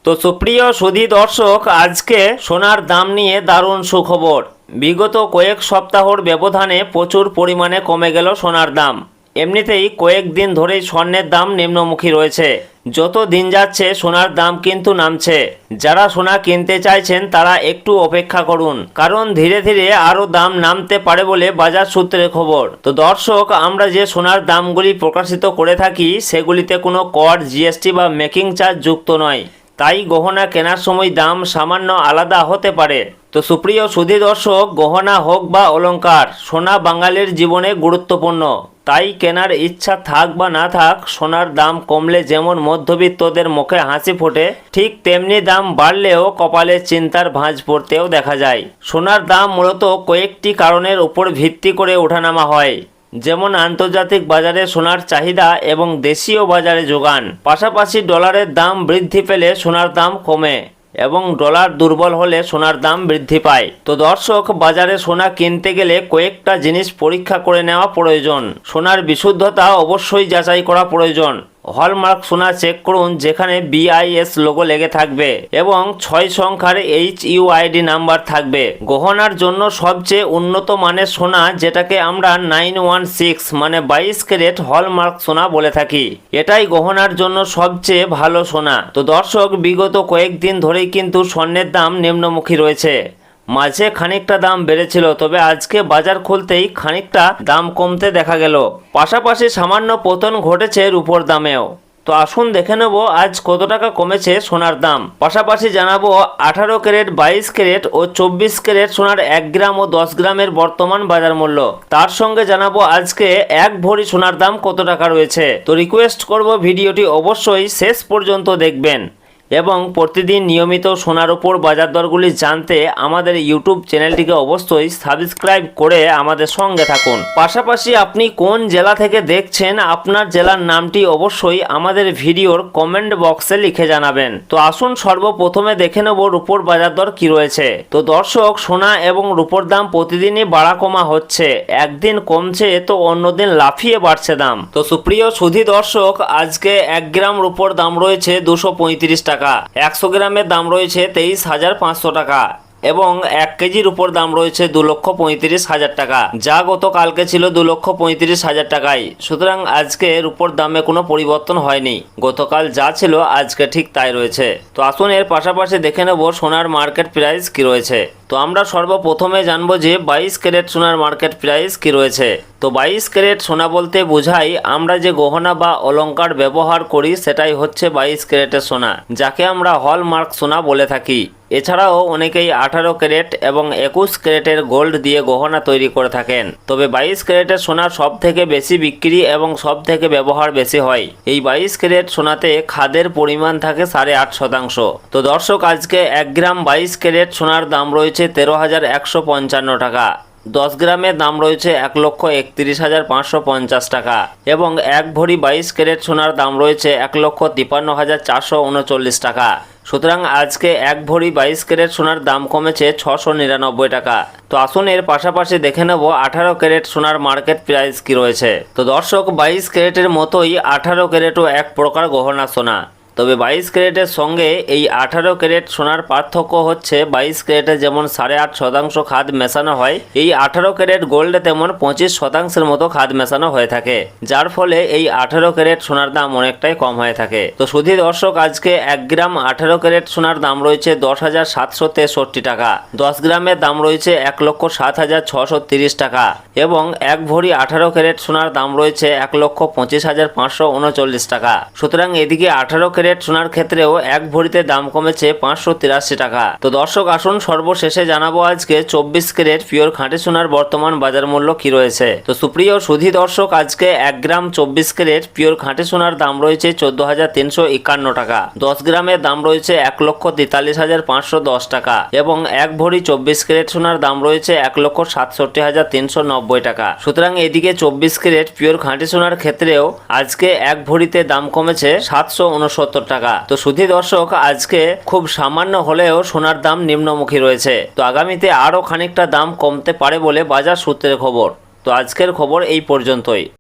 তো সুপ্রিয় সুধী দর্শক, আজকে সোনার দাম নিয়ে দারুণ সুখবর। বিগত কয়েক সপ্তাহর ব্যবধানে প্রচুর পরিমাণে কমে গেল সোনার দাম। এমনিতেই কয়েকদিন ধরেই স্বর্ণের দাম নিম্নমুখী রয়েছে। যত দিন যাচ্ছে সোনার দাম কিন্তু নামছে। যারা সোনা কিনতে চাইছেন তারা একটু অপেক্ষা করুন, কারণ ধীরে ধীরে আরও দাম নামতে পারে বলে বাজার সূত্রের খবর। তো দর্শক, আমরা যে সোনার দামগুলি প্রকাশিত করে থাকি সেগুলিতে কোনো কর, জিএসটি বা মেকিং চার্জ যুক্ত নয়। তাই গহনা কেনার সময় দাম সামান্য আলাদা হতে পারে। তো সুপ্রিয় সুধী দর্শক, গহনা হোক বা অলংকার, সোনা বাঙালির জীবনে গুরুত্বপূর্ণ। তাই কেনার ইচ্ছা থাক বা না থাক, সোনার দাম কমলে যেমন মধ্যবিত্তদের মুখে হাসি ফোটে, ঠিক তেমনি দাম বাড়লেও কপালে চিন্তার ভাঁজ পড়তেও দেখা যায়। সোনার দাম মূলত কয়েকটি কারণের উপর ভিত্তি করে ওঠানামা হয়, যেমন আন্তর্জাতিক বাজারে সোনার চাহিদা এবং দেশীয় বাজারে যোগান। পাশাপাশি ডলারের দাম বৃদ্ধি পেলে সোনার দাম কমে এবং ডলার দুর্বল হলে সোনার দাম বৃদ্ধি পায়। তো দর্শক, বাজারে সোনা কিনতে গেলে কয়েকটা জিনিস পরীক্ষা করে নেওয়া প্রয়োজন। সোনার বিশুদ্ধতা অবশ্যই যাচাই করা প্রয়োজন। হলমার্ক সোনা চেক করুন, যেখানে BIS লোগো লেগে থাকবে এবং 6 সংখ্যার HUID নাম্বার থাকবে। গহনার জন্য সবচেয়ে উন্নত মানের সোনা, যেটাকে আমরা 916 মানে 22 ক্যারেট হলমার্ক সোনা বলে থাকি, এটাই গহনার জন্য সবচেয়ে ভালো সোনা। তো দর্শক, বিগত কয়েকদিন ধরেই কিন্তু স্বর্ণের দাম নিম্নমুখী রয়েছে। মাঝে খানিকটা দাম বেড়েছিল, তবে আজকে বাজার খুলতেই খানিকটা দাম কমতে দেখা গেল। পাশাপাশি সামান্য পতন ঘটেছে রূপোর দামেও। তো আসুন দেখে নেব আজ কত টাকা কমেছে সোনার দাম। পাশাপাশি জানাবো 18 ক্যারেট, 22 ক্যারেট ও 24 ক্যারেট সোনার 1 গ্রাম ও 10 গ্রামের বর্তমান বাজার মূল্য। তার সঙ্গে জানাবো আজকে 1 ভরি সোনার দাম কত টাকা রয়েছে। তো রিকোয়েস্ট করব ভিডিওটি অবশ্যই শেষ পর্যন্ত দেখবেন এবং প্রতিদিন নিয়মিত সোনার উপর বাজার দরগুলি জানতে আমাদের ইউটিউব চ্যানেলটিকে অবশ্যই সাবস্ক্রাইব করে আমাদের সঙ্গে থাকুন। পাশাপাশি আপনি কোন জেলা থেকে দেখছেন, আপনার জেলার নামটি অবশ্যই আমাদের ভিডিওর কমেন্ট বক্সে লিখে জানাবেন। তো আসুন সর্বপ্রথমে দেখে নেব রূপোর বাজার দর কি রয়েছে। তো দর্শক, সোনা এবং রূপোর দাম প্রতিদিনই বাড়া কমা হচ্ছে। একদিন কমছে তো অন্যদিন লাফিয়ে বাড়ছে দাম। তো সুপ্রিয় সুধী দর্শক, আজকে 1 গ্রাম রূপোর দাম রয়েছে 235 টাকা। 100 গ্রামের দাম রয়েছে 23,500 টাকা এবং 1 কেজির উপর দাম রয়েছে 2,35,000 টাকা, যা গতকালকে ছিল 2,35,000 টাকায়। সুতরাং আজকে রূপোর দামে কোনো পরিবর্তন হয়নি। গতকাল যা ছিল আজকে ঠিক তাই রয়েছে। তো আসুন এর পাশাপাশি দেখে নেব সোনার মার্কেট প্রাইস কি রয়েছে। তো আমরা সর্বপ্রথমে জানবো যে 22 ক্যারেট সোনার মার্কেট প্রাইস কি রয়েছে। তো 22 ক্যারেট সোনা বলতে বোঝাই আমরা যে গহনা বা অলংকার ব্যবহার করি সেটাই হচ্ছে 22 ক্যারেটের সোনা, যাকে আমরা হলমার্ক সোনা বলে থাকি। এছাড়াও অনেকেই 18 ক্যারেট এবং 21 ক্যারেটের গোল্ড দিয়ে গহনা তৈরি করে থাকেন। তবে 22 ক্যারেটের সোনা সব থেকে বেশি বিক্রি এবং সব থেকে ব্যবহার বেশি হয়। এই 22 ক্যারেট সোনাতে খাদের পরিমাণ থাকে 8.5%। তো দর্শক, আজকে 1 গ্রাম 22 ক্যারেট সোনার দাম রয়েছে 13,155 টাকা। 10 গ্রামের দাম রয়েছে 1,31,550 টাকা এবং 1 ভরি 22 ক্যারেট সোনার দাম রয়েছে 1,53,439 টাকা। সুতরাং আজকে 1 ভরি 22 ক্যারেট সোনার দাম কমেছে 699 টাকা। তো আসুন এর পাশাপাশি দেখে নেব 18 ক্যারেট সোনার মার্কেট প্রাইস কি রয়েছে। তো দর্শক, 22 ক্যারেটের মতোই 18 ক্যারেটও এক প্রকার গহনা সোনা। তবে 22 ক্যারেটের সঙ্গে এই 18 ক্যারেট সোনার পার্থক্য হচ্ছে 22 ক্যারেটে যেমন 8.5% খাদ মেশানো হয়, এই 18 ক্যারেট গোল্ডে তেমন 25% মতো খাদ মেশানো হয়ে থাকে, যার ফলে এই 18 ক্যারেট সোনার দাম অনেকটাই কম হয়ে থাকে। তো শুধু দর্শক, আজকে 1 গ্রাম 18 ক্যারেট সোনার দাম রয়েছে 10,763 টাকা। 10 গ্রামের দাম রয়েছে 1,07,630 টাকা এবং 1 ভরি 18 ক্যারেট সোনার দাম রয়েছে 1,25,539 টাকা। সুতরাং এদিকে 18 ক্যারেট সোনার ক্ষেত্রেও 1 ভরিতে দাম কমেছে 583 টাকা। তো দর্শক, আসুন সর্বশেষে জানাবো আজকে 24 ক্যারেট পিওর খাঁটি সোনার বর্তমান বাজার মূল্য কি রয়েছে। তো সুপ্রিয় সুধী দর্শক, আজকে 1 গ্রাম 24 ক্যারেট পিওর খাঁটি সোনার দাম রয়েছে 14,351 টাকা। 10 গ্রামের দাম রয়েছে 1,43,510 টাকা এবং 1 ভরি 24 ক্যারেট সোনার দাম রয়েছে 1,67,390 টাকা। সুতরাং এদিকে 24 ক্যারেট পিওর খাঁটি সোনার ক্ষেত্রেও আজকে 1 ভরিতে দাম কমেছে 769 টাকা। তো সুধী দর্শক, আজকে খুব সামান্য হলেও সোনার দাম নিম্নমুখী রয়েছে। তো আগামীতে আরও খানিকটা দাম কমতে পারে বলে বাজার সূত্রের খবর। তো আজকের খবর এই পর্যন্তই।